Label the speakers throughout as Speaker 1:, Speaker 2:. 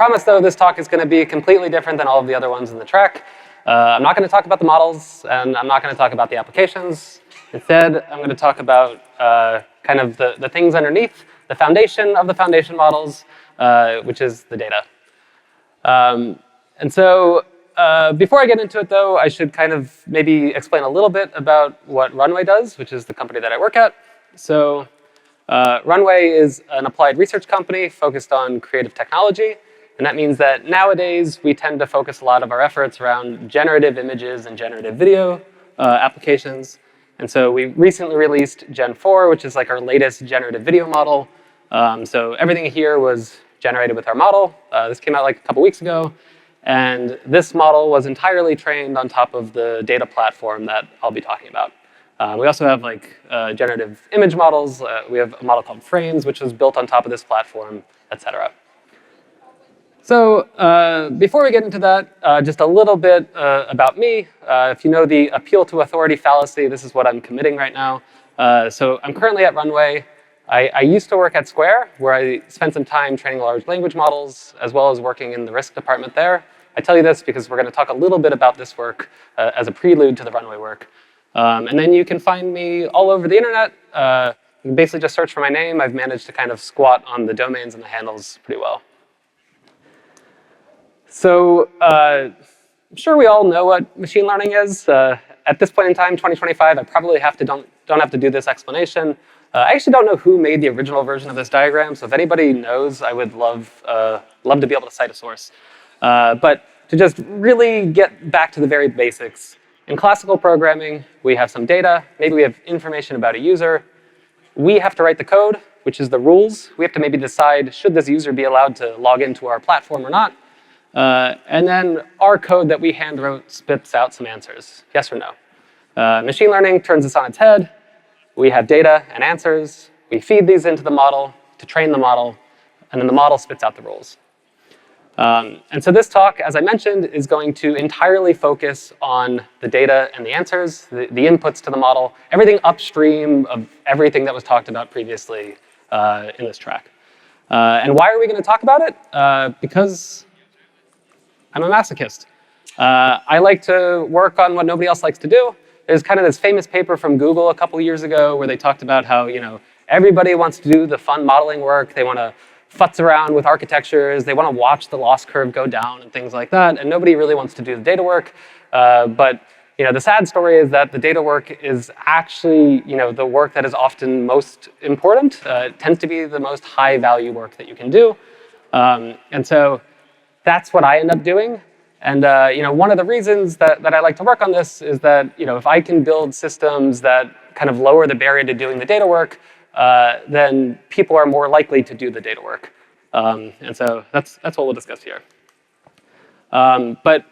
Speaker 1: promise, though, this talk is going to be completely different than all of the other ones in the track. I'm not going to talk about the models, and I'm not going to talk about the applications. Instead, I'm going to talk about kind of the things underneath, the foundation of the foundation models, which is the data. And so before I get into it, though, I should kind of maybe explain a little bit about what Runway does, which is the company that I work at. So Runway is an applied research company focused on creative technology. And that means that nowadays, we tend to focus a lot of our efforts around generative images and generative video applications. And so we recently released Gen 4, which is like our latest generative video model. So everything here was generated with our model. This came out like a couple weeks ago. And this model was entirely trained on top of the data platform that I'll be talking about. We also have like generative image models. We have a model called Frames, which was built on top of this platform, et cetera. So before we get into that, just a little bit about me. If you know the appeal to authority fallacy, this is what I'm committing right now. So I'm currently at Runway. I used to work at Square, where I spent some time training large language models, as well as working in the risk department there. I tell you this because we're going to talk a little bit about this work as a prelude to the Runway work. And then you can find me all over the internet. You can basically just search for my name. I've managed to kind of squat on the domains and the handles pretty well. So I'm sure we all know what machine learning is. At this point in time, 2025, I probably don't have to do this explanation. I actually don't know who made the original version of this diagram, so if anybody knows, I would love to be able to cite a source. But to just really get back to the very basics, in classical programming, we have some data. Maybe we have information about a user. We have to write the code, which is the rules. We have to maybe decide, should this user be allowed to log into our platform or not? And then our code that we hand wrote spits out some answers, yes or no. Machine learning turns this on its head. We have data and answers. We feed these into the model to train the model, and then the model spits out the rules. And so this talk, as I mentioned, is going to entirely focus on the data and the answers, the inputs to the model, everything upstream of everything that was talked about previously in this track. And why are we going to talk about it? Because I'm a masochist. I like to work on what nobody else likes to do. There's kind of this famous paper from Google a couple years ago where they talked about how everybody wants to do the fun modeling work. They want to futz around with architectures. They want to watch the loss curve go down and things like that. And nobody really wants to do the data work. But the sad story is that the data work is actually the work that is often most important. It tends to be the most high value work that you can do. And so that's what I end up doing. And one of the reasons that I like to work on this is that if I can build systems that kind of lower the barrier to doing the data work, then people are more likely to do the data work. And so that's what we'll discuss here. But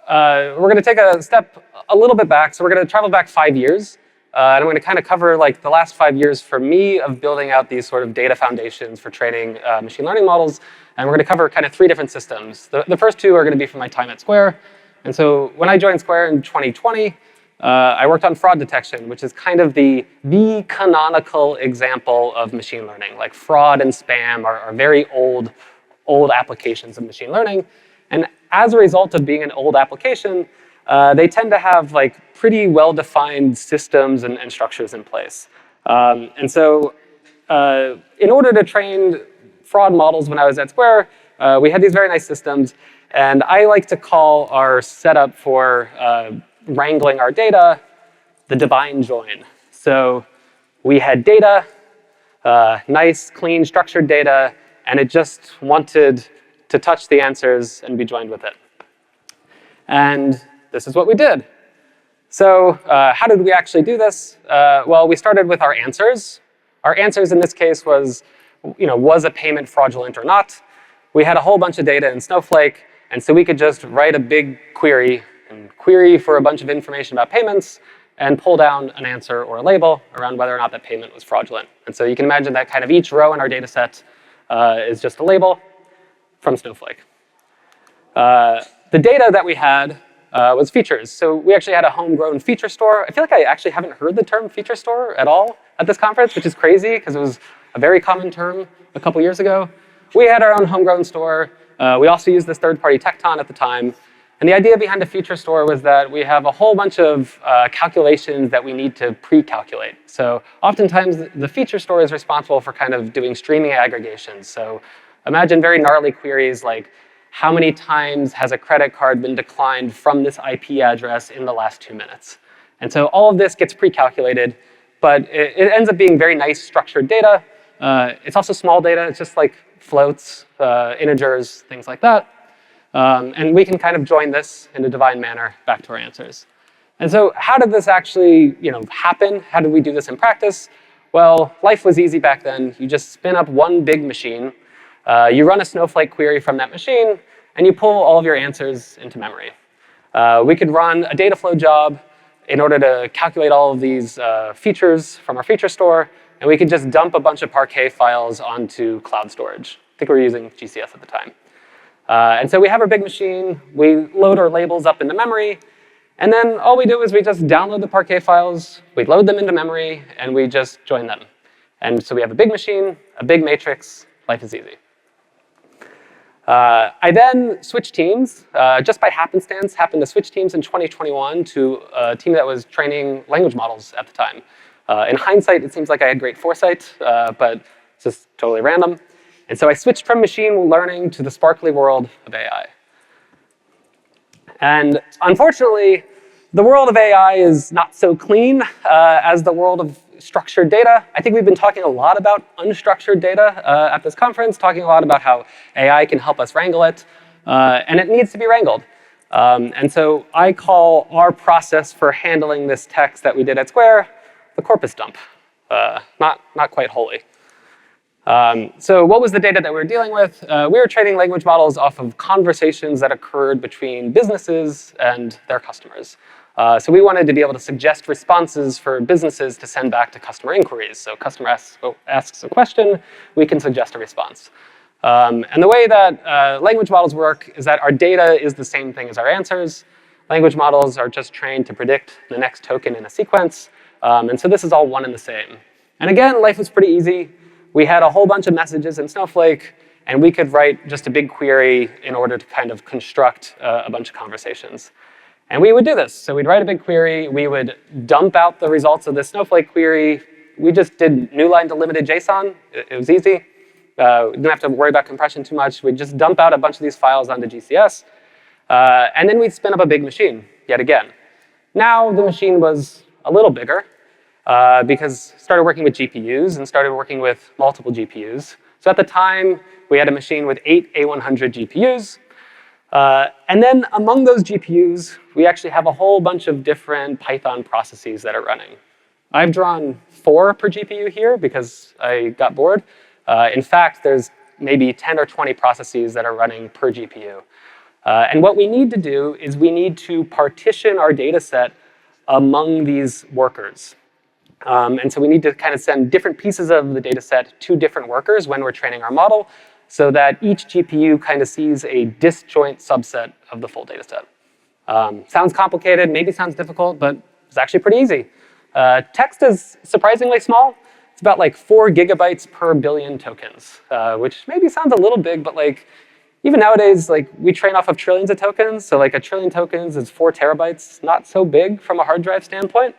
Speaker 1: we're going to take a step a little bit back. So we're going to travel back 5 years. And I'm going to kind of cover like the last 5 years for me of building out these sort of data foundations for training machine learning models. And we're going to cover kind of 3 different systems. The first 2 are going to be from my time at Square. And so when I joined Square in 2020, I worked on fraud detection, which is kind of the canonical example of machine learning. Like fraud and spam are very old applications of machine learning. And as a result of being an old application, they tend to have like pretty well-defined systems and structures in place. And so in order to train fraud models when I was at Square, we had these very nice systems. And I like to call our setup for wrangling our data the divine join. So we had data, nice, clean, structured data, and it just wanted to touch the answers and be joined with it. And this is what we did. So how did we actually do this? Well, we started with our answers. Our answers in this case was a payment fraudulent or not? We had a whole bunch of data in Snowflake, and so we could just write a big query and query for a bunch of information about payments and pull down an answer or a label around whether or not that payment was fraudulent. And so you can imagine that kind of each row in our data set is just a label from Snowflake. The data that we had was features. So we actually had a homegrown feature store. I feel like I actually haven't heard the term feature store at all at this conference, which is crazy because it was a very common term a couple years ago. We had our own homegrown store. We also used this third-party Tecton at the time. And the idea behind the feature store was that we have a whole bunch of calculations that we need to pre-calculate. So oftentimes, the feature store is responsible for kind of doing streaming aggregations. So imagine very gnarly queries like, how many times has a credit card been declined from this IP address in the last 2 minutes? And so all of this gets pre-calculated, but it ends up being very nice structured data. It's also small data. It's just like floats, integers, things like that. And we can kind of join this in a divine manner back to our answers. And so how did this actually happen? How did we do this in practice? Well, life was easy back then. You just spin up one big machine. You run a Snowflake query from that machine, and you pull all of your answers into memory. We could run a data flow job in order to calculate all of these features from our feature store, and we could just dump a bunch of Parquet files onto cloud storage. I think we were using GCS at the time. And so we have our big machine, we load our labels up into memory, and then all we do is we just download the Parquet files, we load them into memory, and we just join them. And so we have a big machine, a big matrix, life is easy. I then switched teams, just by happenstance, happened to switch teams in 2021 to a team that was training language models at the time. In hindsight, it seems like I had great foresight, but it's just totally random. And so I switched from machine learning to the sparkly world of AI. And unfortunately, the world of AI is not so clean as the world of structured data. I think we've been talking a lot about unstructured data at this conference, talking a lot about how AI can help us wrangle it, and it needs to be wrangled. And so I call our process for handling this text that we did at Square the corpus dump. Not quite holy. So what was the data that we were dealing with? We were training language models off of conversations that occurred between businesses and their customers. So we wanted to be able to suggest responses for businesses to send back to customer inquiries. So customer asks a question, we can suggest a response. And the way that language models work is that our data is the same thing as our answers. Language models are just trained to predict the next token in a sequence. And so this is all one and the same. And again, life was pretty easy. We had a whole bunch of messages in Snowflake, and we could write just a big query in order to kind of construct a bunch of conversations. And we would do this. So we'd write a big query. We would dump out the results of this Snowflake query. We just did new line delimited JSON. It was easy. We didn't have to worry about compression too much. We'd just dump out a bunch of these files onto GCS. And then we'd spin up a big machine, yet again. Now the machine was a little bigger because started working with GPUs and started working with multiple GPUs. So at the time, we had a machine with 8 A100 GPUs. And then among those GPUs, we actually have a whole bunch of different Python processes that are running. I've drawn 4 per GPU here because I got bored. In fact, there's maybe 10 or 20 processes that are running per GPU. And what we need to do is we need to partition our data set among these workers. And so we need to kind of send different pieces of the data set to different workers when we're training our model so that each GPU kind of sees a disjoint subset of the full data set. Sounds complicated, maybe sounds difficult, but it's actually pretty easy. Text is surprisingly small. It's about like 4 gigabytes per billion tokens, which maybe sounds a little big, but like even nowadays, like we train off of trillions of tokens. So like a trillion tokens is 4 terabytes, not so big from a hard drive standpoint.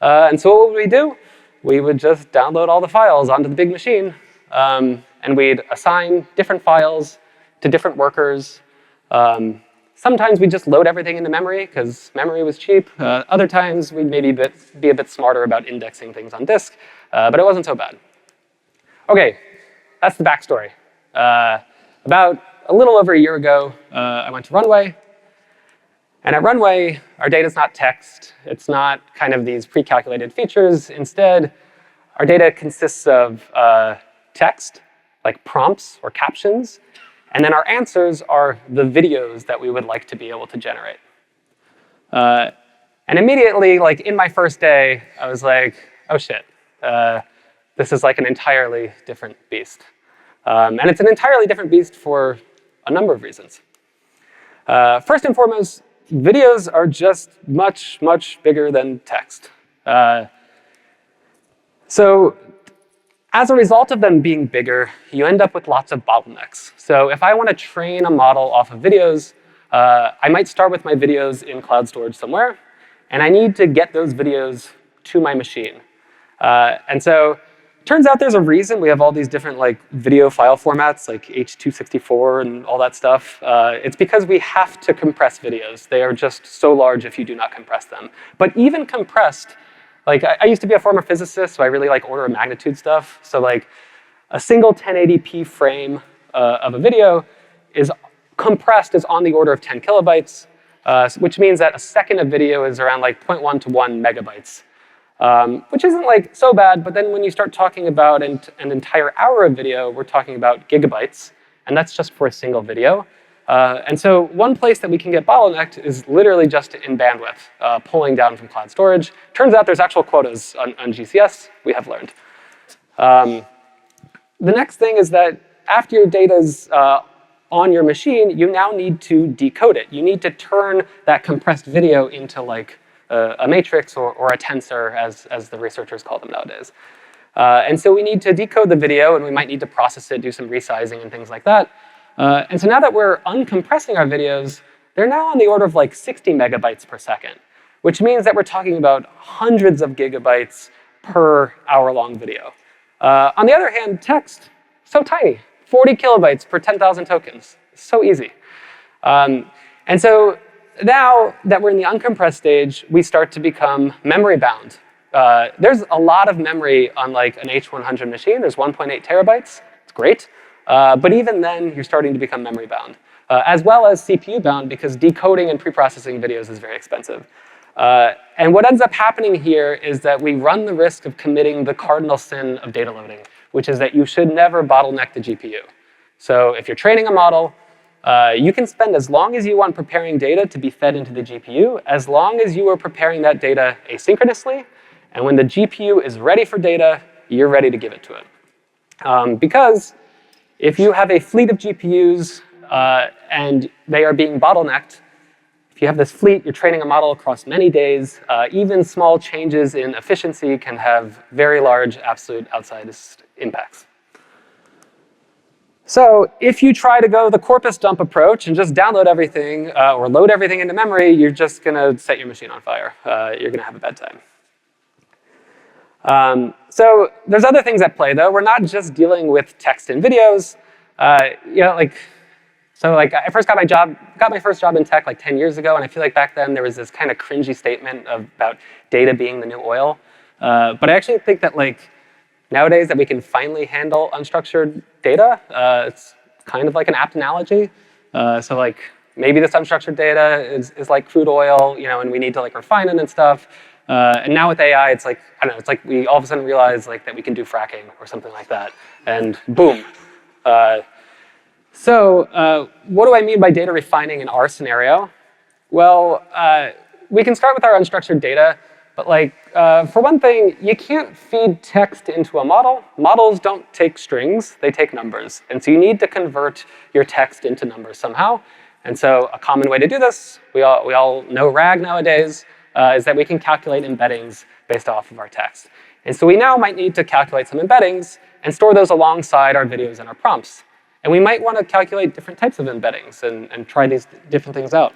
Speaker 1: And so what would we do? We would just download all the files onto the big machine, and we'd assign different files to different workers. Sometimes we'd just load everything into memory because memory was cheap. Other times we'd maybe be a bit smarter about indexing things on disk, but it wasn't so bad. Okay, that's the backstory. About a little over a year ago, I went to Runway. And at Runway, our data is not text. It's not kind of these pre-calculated features. Instead, our data consists of text, like prompts or captions. And then our answers are the videos that we would like to be able to generate. And immediately, like in my first day, I was like, oh shit, this is like an entirely different beast. And it's an entirely different beast for a number of reasons. First and foremost, videos are just much, much bigger than text. So As a result of them being bigger, you end up with lots of bottlenecks. So if I want to train a model off of videos, I might start with my videos in cloud storage somewhere, and I need to get those videos to my machine. And so turns out there's a reason we have all these different like video file formats, like H.264 and all that stuff. It's because we have to compress videos. They are just so large if you do not compress them. But even compressed, like I used to be a former physicist, so I really like order of magnitude stuff. So like a single 1080p frame of a video is compressed is on the order of 10 kilobytes, which means that a second of video is around like 0.1 to 1 megabytes, which isn't like so bad. But then when you start talking about an entire hour of video, we're talking about gigabytes, and that's just for a single video. And so one place that we can get bottlenecked is literally just in bandwidth, pulling down from cloud storage. Turns out there's actual quotas on GCS, we have learned. The next thing is that after your data's on your machine, you now need to decode it. You need to turn that compressed video into like a matrix or a tensor, as the researchers call them nowadays. And so we need to decode the video, and we might need to process it, do some resizing and things like that. And so now that we're uncompressing our videos, they're now on the order of like 60 megabytes per second, which means that we're talking about hundreds of gigabytes per hour-long video. On the other hand, text, so tiny, 40 kilobytes per 10,000 tokens, so easy. And so now that we're in the uncompressed stage, we start to become memory bound. There's a lot of memory on like an H100 machine. There's 1.8 terabytes, it's great. But even then, you're starting to become memory bound, as well as CPU bound, because decoding and preprocessing videos is very expensive. And what ends up happening here is that we run the risk of committing the cardinal sin of data loading, which is that you should never bottleneck the GPU. So if you're training a model, you can spend as long as you want preparing data to be fed into the GPU, as long as you are preparing that data asynchronously. And when the GPU is ready for data, you're ready to give it to it. Because if you have a fleet of GPUs and they are being bottlenecked, if you have this fleet, you're training a model across many days, even small changes in efficiency can have very large absolute outsized impacts. So if you try to go the corpus dump approach and just download everything or load everything into memory, you're just going to set your machine on fire. You're going to have a bad time. So there's other things at play, though. We're not just dealing with text and videos. I first got my first job in tech like 10 years ago, and I feel like back then there was this kind of cringy statement about data being the new oil. But I actually think that like nowadays that we can finally handle unstructured data, it's kind of like an apt analogy. So like maybe this unstructured data is like crude oil, and we need to like refine it and stuff. And now with AI, it's like, I don't know, it's like we all of a sudden realize like that we can do fracking or something like that. And boom. So what do I mean by data refining in our scenario? Well, we can start with our unstructured data. But like, for one thing, you can't feed text into a model. Models don't take strings, they take numbers. And so you need to convert your text into numbers somehow. And so a common way to do this, we all know RAG nowadays, is that we can calculate embeddings based off of our text. And so we now might need to calculate some embeddings and store those alongside our videos and our prompts. And we might want to calculate different types of embeddings and try these different things out.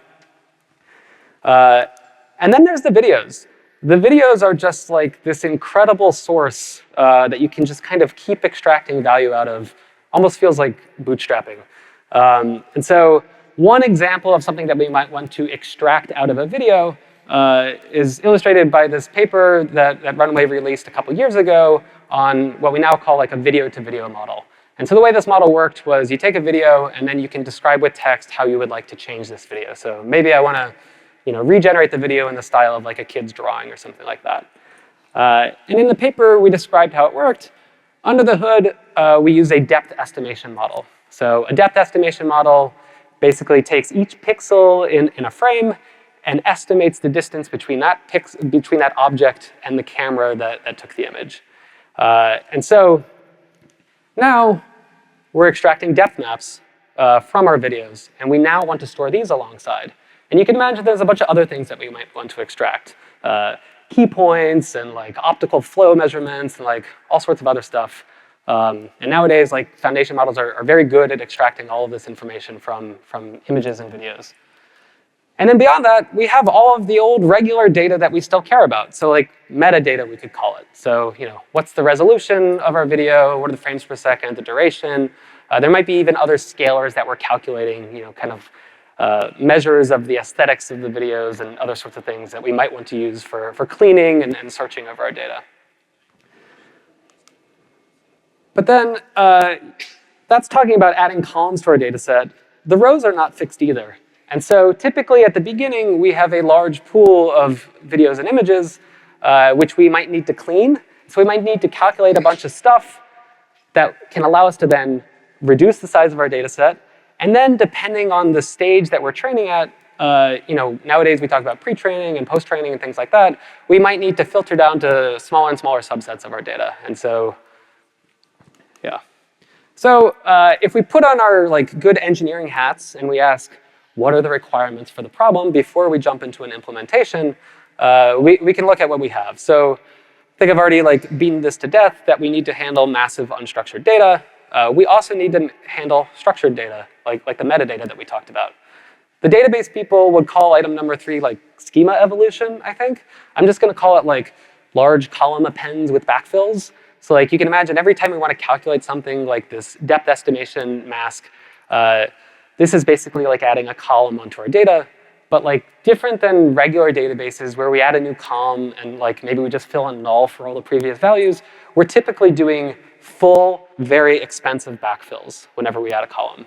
Speaker 1: And then there's the videos. The videos are just like this incredible source that you can just kind of keep extracting value out of. Almost feels like bootstrapping. And so one example of something that we might want to extract out of a video is illustrated by this paper that Runway released a couple years ago on what we now call like a video-to-video model. And so the way this model worked was you take a video, and then you can describe with text how you would like to change this video. So maybe I want to regenerate the video in the style of like a kid's drawing or something like that. And in the paper, we described how it worked. Under the hood, we use a depth estimation model. So a depth estimation model basically takes each pixel in a frame and estimates the distance between that object and the camera that took the image. And so now we're extracting depth maps from our videos, and we now want to store these alongside. And you can imagine there's a bunch of other things that we might want to extract. Key points and like optical flow measurements and like all sorts of other stuff. And nowadays, like foundation models are very good at extracting all of this information from images and videos. And then beyond that, we have all of the old regular data that we still care about. So like metadata, we could call it. So what's the resolution of our video? What are the frames per second? The duration? There might be even other scalars that we're calculating, kind of measures of the aesthetics of the videos and other sorts of things that we might want to use for cleaning and searching over our data. But then that's talking about adding columns to our data set. The rows are not fixed either. And so typically at the beginning, we have a large pool of videos and images, which we might need to clean. So we might need to calculate a bunch of stuff that can allow us to then reduce the size of our data set. And then depending on the stage that we're training at, nowadays we talk about pre-training and post-training and things like that, we might need to filter down to smaller and smaller subsets of our data. And so, yeah. So if we put on our good engineering hats and we ask, what are the requirements for the problem before we jump into an implementation, we can look at what we have. So I think I've already beaten this to death that we need to handle massive unstructured data. We also need to handle structured data, like the metadata that we talked about. The database people would call item number 3 schema evolution, I think. I'm just going to call it large column appends with backfills. So you can imagine every time we want to calculate something like this depth estimation mask, this is basically adding a column onto our data, but different than regular databases where we add a new column and maybe we just fill in null for all the previous values, we're typically doing full, very expensive backfills whenever we add a column.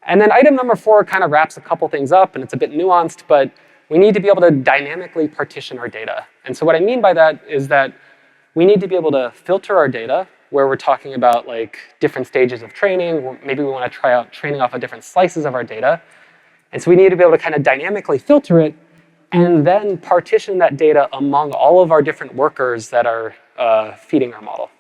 Speaker 1: And then item number 4 kind of wraps a couple things up, and it's a bit nuanced, but we need to be able to dynamically partition our data. And so what I mean by that is that we need to be able to filter our data where we're talking about different stages of training. Maybe we want to try out training off of different slices of our data. And so we need to be able to kind of dynamically filter it and then partition that data among all of our different workers that are feeding our model.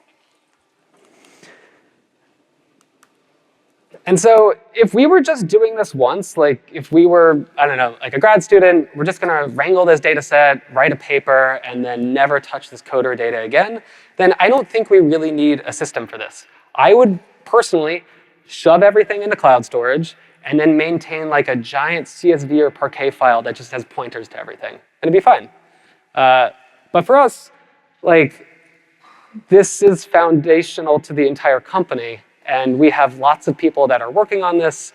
Speaker 1: And so if we were just doing this once, if we were, I don't know, a grad student, we're just going to wrangle this data set, write a paper, and then never touch this code or data again, then I don't think we really need a system for this. I would personally shove everything into cloud storage and then maintain a giant CSV or Parquet file that just has pointers to everything, and it'd be fine. But for us, this is foundational to the entire company. And we have lots of people that are working on this.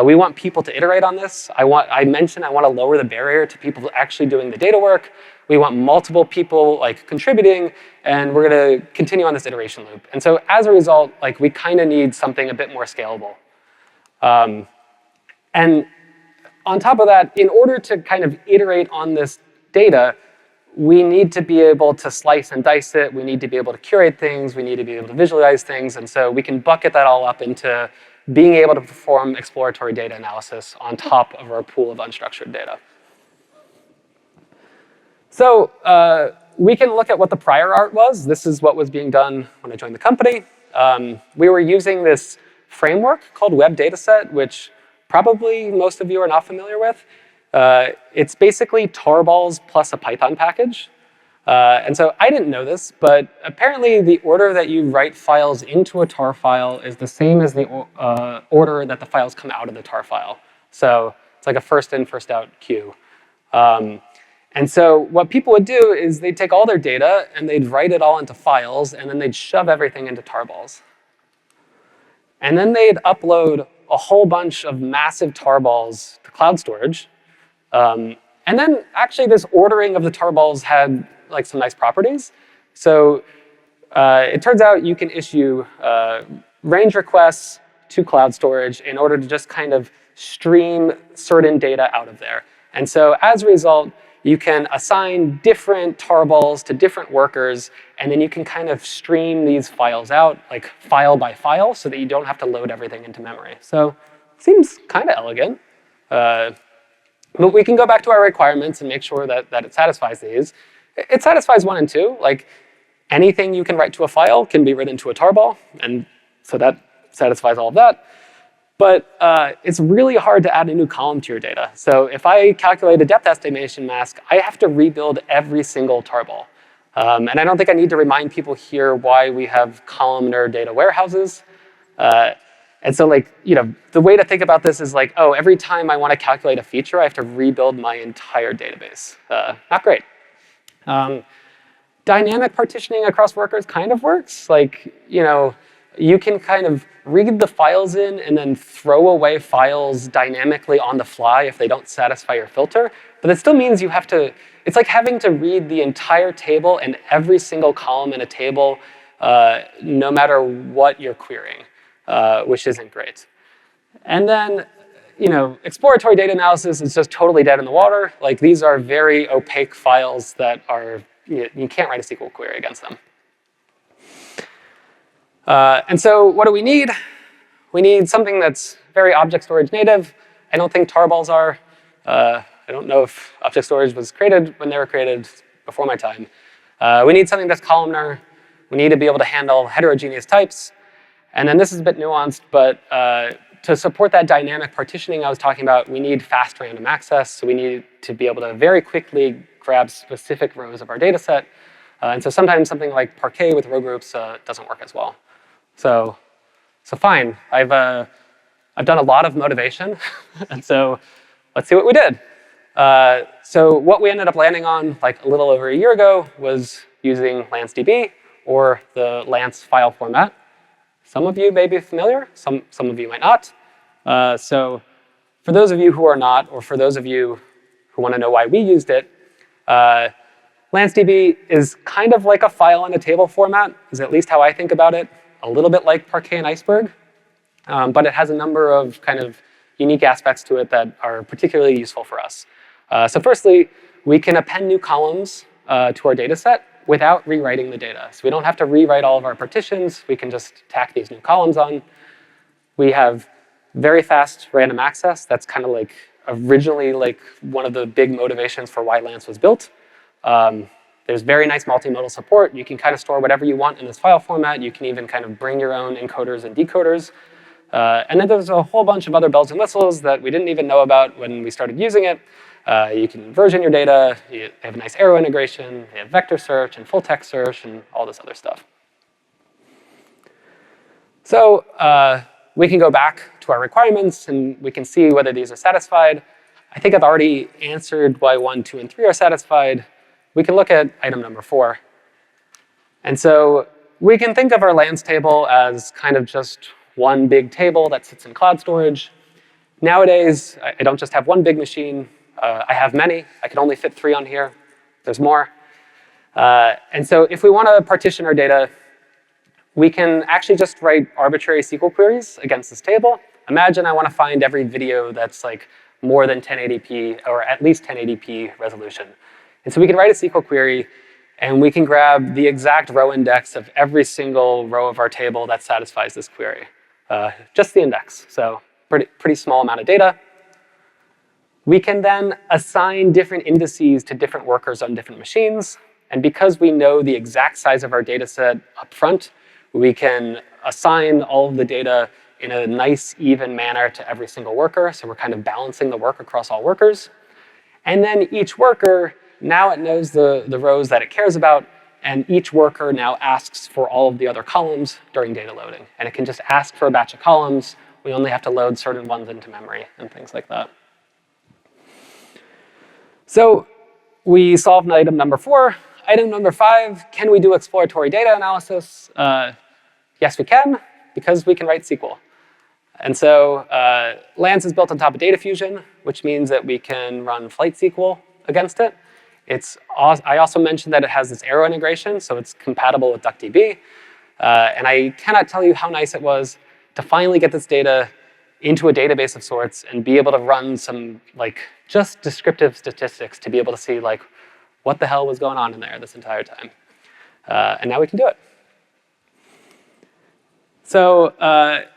Speaker 1: We want people to iterate on this. I mentioned I want to lower the barrier to people actually doing the data work. We want multiple people contributing, and we're going to continue on this iteration loop. And so as a result, we kind of need something a bit more scalable. And on top of that, in order to kind of iterate on this data, we need to be able to slice and dice it. We need to be able to curate things. We need to be able to visualize things. And so we can bucket that all up into being able to perform exploratory data analysis on top of our pool of unstructured data. So we can look at what the prior art was. This is what was being done when I joined the company. We were using this framework called Web Dataset, which probably most of you are not familiar with. It's basically tarballs plus a Python package. And so I didn't know this, but apparently the order that you write files into a tar file is the same as the order that the files come out of the tar file. So it's like a first in, first out queue. And so what people would do is they'd take all their data and they'd write it all into files, and then they'd shove everything into tarballs. And then they'd upload a whole bunch of massive tarballs to cloud storage. And then actually this ordering of the tarballs had some nice properties. So it turns out you can issue range requests to cloud storage in order to just kind of stream certain data out of there. And so as a result, you can assign different tarballs to different workers, and then you can kind of stream these files out file by file so that you don't have to load everything into memory. So it seems kind of elegant. But we can go back to our requirements and make sure that it satisfies these. It satisfies 1 and 2. Anything you can write to a file can be written to a tarball, and so that satisfies all of that. But it's really hard to add a new column to your data. So if I calculate a depth estimation mask, I have to rebuild every single tarball. And I don't think I need to remind people here why we have columnar data warehouses. And so the way to think about this is like, oh, every time I want to calculate a feature, I have to rebuild my entire database. Not great. Dynamic partitioning across workers kind of works. You can kind of read the files in and then throw away files dynamically on the fly if they don't satisfy your filter. But it still means you have to, it's like having to read the entire table and every single column in a table, no matter what you're querying, which isn't great. And then, exploratory data analysis is just totally dead in the water. Like, these are very opaque files that are, you can't write a SQL query against them. And so what do we need? We need something that's very object storage native. I don't think tarballs are. I don't know if object storage was created when they were created, before my time. We need something that's columnar. We need to be able to handle heterogeneous types. And then this is a bit nuanced, but to support that dynamic partitioning I was talking about, we need fast random access. So we need to be able to very quickly grab specific rows of our data set. And so sometimes something like Parquet with row groups doesn't work as well. So fine, I've done a lot of motivation. And so let's see what we did. So what we ended up landing on like a little over a year ago was using LanceDB or the Lance file format. Some of you may be familiar, some of you might not. So for those of you who are not, or for those of you who want to know why we used it, LanceDB is kind of like a file in a table format, is at least how I think about it. A little bit like Parquet and Iceberg, but it has a number of kind of unique aspects to it that are particularly useful for us. So firstly, we can append new columns to our data set without rewriting the data. So we don't have to rewrite all of our partitions. We can just tack these new columns on. We have very fast random access. That's kind of like originally like one of the big motivations for why Lance was built. There's very nice multimodal support. You can kind of store whatever you want in this file format. You can even kind of bring your own encoders and decoders. And then there's a whole bunch of other bells and whistles that we didn't even know about when we started using it. You can version your data. You have a nice arrow integration. You have vector search and full text search and all this other stuff. So we can go back to our requirements and we can see whether these are satisfied. I think I've already answered why 1, 2, and 3 are satisfied. We can look at item number 4. And so we can think of our Lance table as kind of just one big table that sits in cloud storage. Nowadays, I don't just have one big machine. I have many. I can only fit 3 on here. There's more. And so if we want to partition our data, we can actually just write arbitrary SQL queries against this table. Imagine I want to find every video that's like more than 1080p or at least 1080p resolution. And so we can write a SQL query and we can grab the exact row index of every single row of our table that satisfies this query. Just the index, so pretty small amount of data. We can then assign different indices to different workers on different machines. And because we know the exact size of our data set up front, we can assign all of the data in a nice, even manner to every single worker. So we're kind of balancing the work across all workers. And then each worker, now it knows the rows that it cares about. And each worker now asks for all of the other columns during data loading. And it can just ask for a batch of columns. We only have to load certain ones into memory and things like that. So we solved item number 4. Item number 5, can we do exploratory data analysis? Yes, we can, because we can write SQL. And so Lance is built on top of data fusion, which means that we can run flight SQL against it. I also mentioned that it has this arrow integration, so it's compatible with DuckDB. And I cannot tell you how nice it was to finally get this data into a database of sorts and be able to run some just descriptive statistics to be able to see what the hell was going on in there this entire time. And now we can do it. So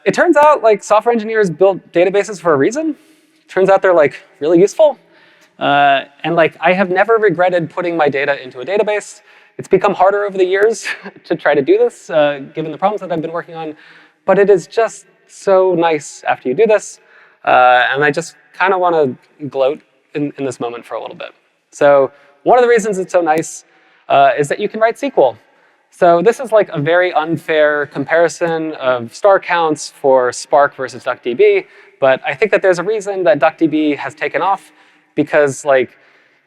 Speaker 1: it turns out software engineers build databases for a reason. Turns out they're really useful. And I have never regretted putting my data into a database. It's become harder over the years to try to do this, given the problems that I've been working on. But it is just so nice after you do this. And I just kind of want to gloat in this moment for a little bit. So one of the reasons it's so nice, is that you can write SQL. So this is like a very unfair comparison of star counts for Spark versus DuckDB, but I think that there's a reason that DuckDB has taken off, because like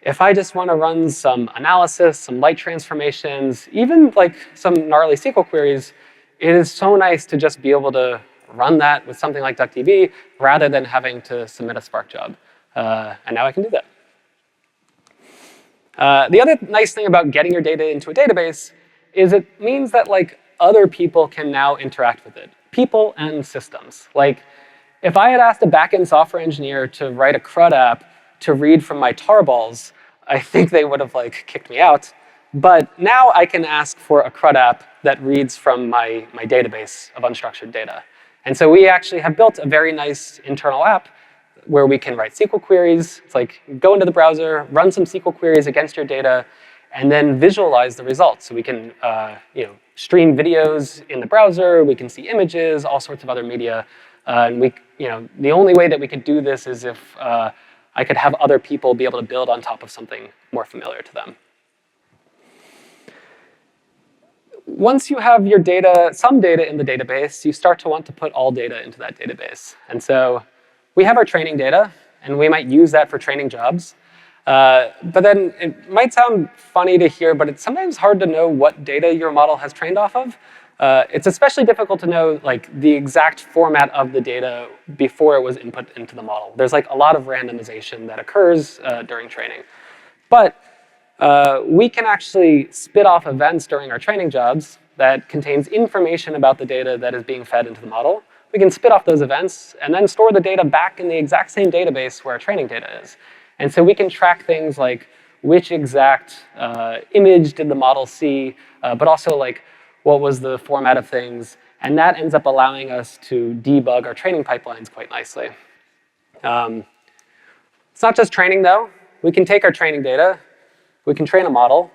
Speaker 1: if I just want to run some analysis, some light transformations, even like some gnarly SQL queries, it is so nice to just be able to run that with something like DuckDB rather than having to submit a Spark job. And now I can do that. The other nice thing about getting your data into a database is it means that like other people can now interact with it. People and systems. Like if I had asked a backend software engineer to write a CRUD app to read from my tarballs, I think they would have like kicked me out. But now I can ask for a CRUD app that reads from my database of unstructured data. And so we actually have built a very nice internal app where we can write SQL queries. It's like go into the browser, run some SQL queries against your data, and then visualize the results. So we can stream videos in the browser, we can see images, all sorts of other media. And the only way that we could do this is if I could have other people be able to build on top of something more familiar to them. Once you have your data, some data in the database, you start to want to put all data into that database. And so we have our training data, and we might use that for training jobs. But then it might sound funny to hear, but it's sometimes hard to know what data your model has trained off of. It's especially difficult to know like the exact format of the data before it was input into the model. There's like a lot of randomization that occurs during training. But we can actually spit off events during our training jobs that contains information about the data that is being fed into the model. We can spit off those events and then store the data back in the exact same database where our training data is. And so we can track things like which exact image did the model see, but also like what was the format of things. And that ends up allowing us to debug our training pipelines quite nicely. It's not just training though. We can take our training data, we can train a model,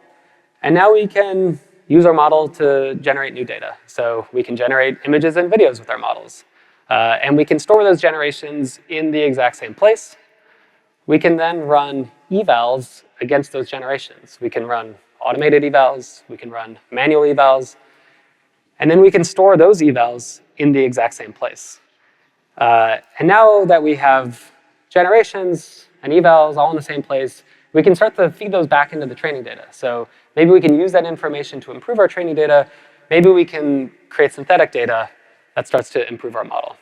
Speaker 1: and now we can use our model to generate new data. So we can generate images and videos with our models. And we can store those generations in the exact same place. We can then run evals against those generations. We can run automated evals, we can run manual evals, and then we can store those evals in the exact same place. And now that we have generations and evals all in the same place, we can start to feed those back into the training data. So maybe we can use that information to improve our training data. Maybe we can create synthetic data that starts to improve our model.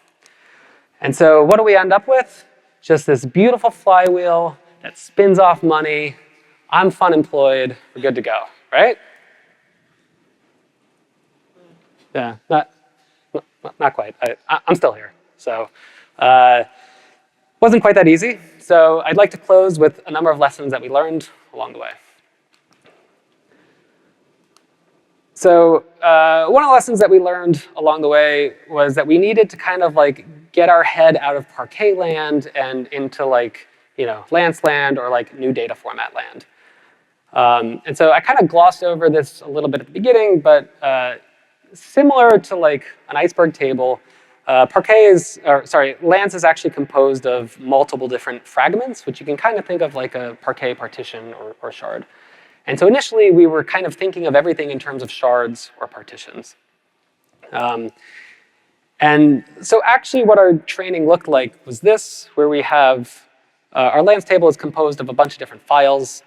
Speaker 1: And so what do we end up with? Just this beautiful flywheel that spins off money. I'm fun employed, we're good to go, right? Yeah, not quite. I'm still here. So wasn't quite that easy. So I'd like to close with a number of lessons that we learned along the way. So one of the lessons that we learned along the way was that we needed to kind of like get our head out of Parquet land and into like, Lance land or like new data format land. And so I kind of glossed over this a little bit at the beginning, but similar to like an iceberg table, Lance is actually composed of multiple different fragments, which you can kind of think of like a Parquet partition or shard. And so initially, we were kind of thinking of everything in terms of shards or partitions. And so actually what our training looked like was this, where we have, our Lance table is composed of a bunch of different files.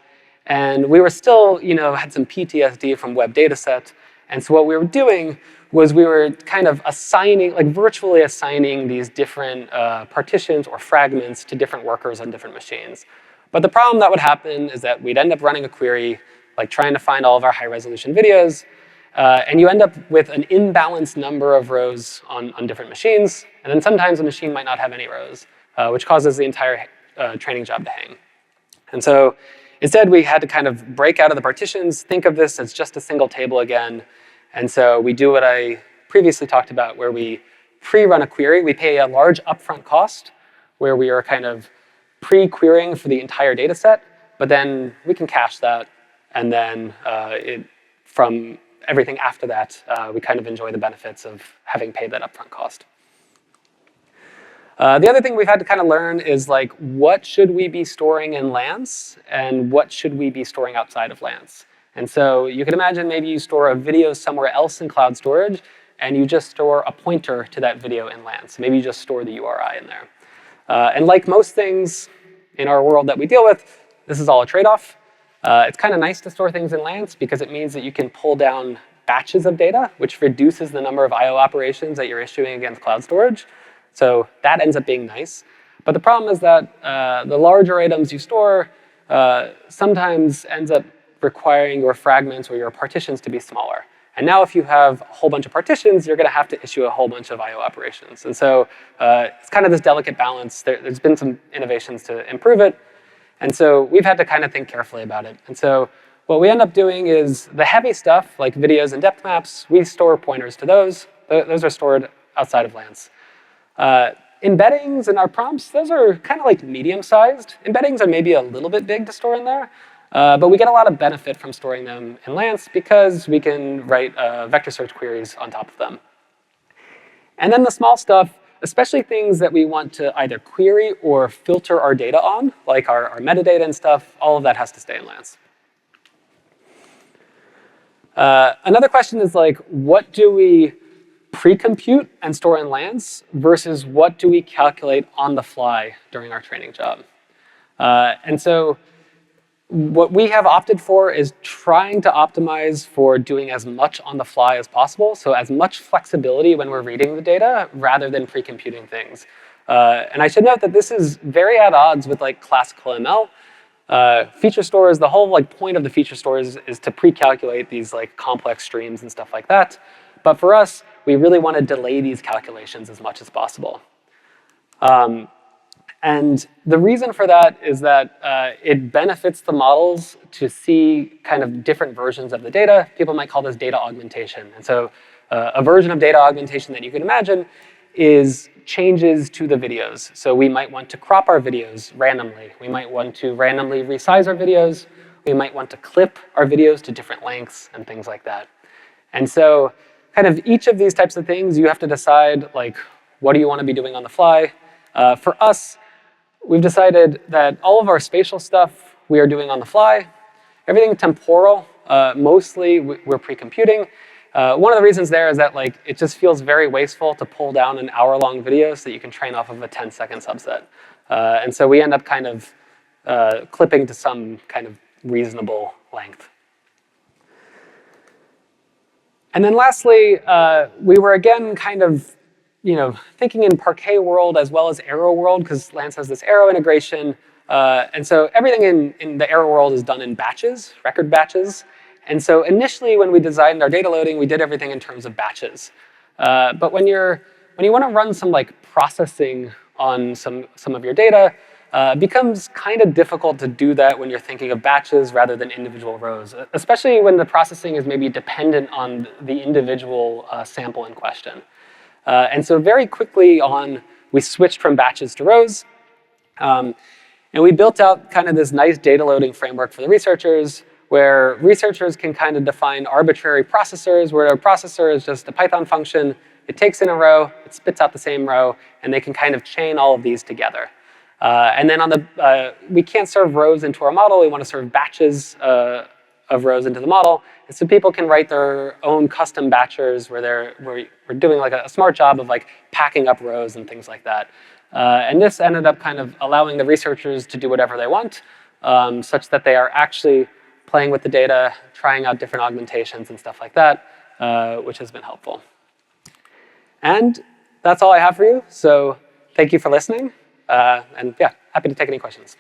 Speaker 1: And we were still, had some PTSD from web dataset. And so what we were doing was we were kind of assigning, like virtually assigning these different partitions or fragments to different workers on different machines. But the problem that would happen is that we'd end up running a query, like trying to find all of our high resolution videos, and you end up with an imbalanced number of rows on different machines, and then sometimes a machine might not have any rows, which causes the entire training job to hang. And so instead we had to kind of break out of the partitions, think of this as just a single table again, and so we do what I previously talked about, where we pre-run a query. We pay a large upfront cost, where we are kind of pre-querying for the entire data set, but then we can cache that, and then from everything after that, we kind of enjoy the benefits of having paid that upfront cost. The other thing we've had to kind of learn is like, what should we be storing in Lance, and what should we be storing outside of Lance? And so you can imagine maybe you store a video somewhere else in cloud storage, and you just store a pointer to that video in Lance. Maybe you just store the URI in there. And like most things in our world that we deal with, this is all a trade-off. It's kind of nice to store things in Lance because it means that you can pull down batches of data, which reduces the number of I/O operations that you're issuing against cloud storage. So that ends up being nice. But the problem is that the larger items you store sometimes ends up requiring your fragments or your partitions to be smaller. And now if you have a whole bunch of partitions, you're going to have to issue a whole bunch of I/O operations. And so it's kind of this delicate balance. There's been some innovations to improve it. And so we've had to kind of think carefully about it. And so what we end up doing is the heavy stuff, like videos and depth maps, we store pointers to those. Those are stored outside of Lance. Embeddings and our prompts, those are kind of like medium-sized. Embeddings are maybe a little bit big to store in there. But we get a lot of benefit from storing them in Lance because we can write vector search queries on top of them. And then the small stuff, especially things that we want to either query or filter our data on, like our metadata and stuff, all of that has to stay in Lance. Another question is like, what do we pre-compute and store in Lance versus what do we calculate on the fly during our training job? And so what we have opted for is trying to optimize for doing as much on the fly as possible, so as much flexibility when we're reading the data rather than pre-computing things. And I should note that this is very at odds with like classical ML. Feature stores, the whole like point of the feature stores is to pre-calculate these like complex streams and stuff like that. But for us, we really want to delay these calculations as much as possible. And the reason for that is that it benefits the models to see kind of different versions of the data. People might call this data augmentation. And so a version of data augmentation that you can imagine is changes to the videos. So we might want to crop our videos randomly. We might want to randomly resize our videos. We might want to clip our videos to different lengths and things like that. And so kind of each of these types of things, you have to decide, like, what do you want to be doing on the fly? For us, we've decided that all of our spatial stuff we are doing on the fly. Everything temporal, mostly we're pre-computing. One of the reasons there is that like it just feels very wasteful to pull down an hour-long video so that you can train off of a 10-second subset. And so we end up kind of clipping to some kind of reasonable length. And then lastly, we were again kind of thinking in Parquet world as well as Arrow world, because Lance has this Arrow integration. And so everything in the Arrow world is done in batches, record batches. And so initially when we designed our data loading, we did everything in terms of batches. But when you want to run some like processing on some of your data, it becomes kind of difficult to do that when you're thinking of batches rather than individual rows, especially when the processing is maybe dependent on the individual sample in question. And so very quickly on, we switched from batches to rows. And we built out kind of this nice data loading framework for the researchers, where researchers can kind of define arbitrary processors, where a processor is just a Python function. It takes in a row, it spits out the same row, and they can kind of chain all of these together. And then on the, we can't serve rows into our model. We want to serve batches of rows into the model. And so people can write their own custom batchers where we're doing like a smart job of like packing up rows and things like that. And this ended up kind of allowing the researchers to do whatever they want, such that they are actually playing with the data, trying out different augmentations and stuff like that, which has been helpful. And that's all I have for you. So thank you for listening. And yeah, happy to take any questions.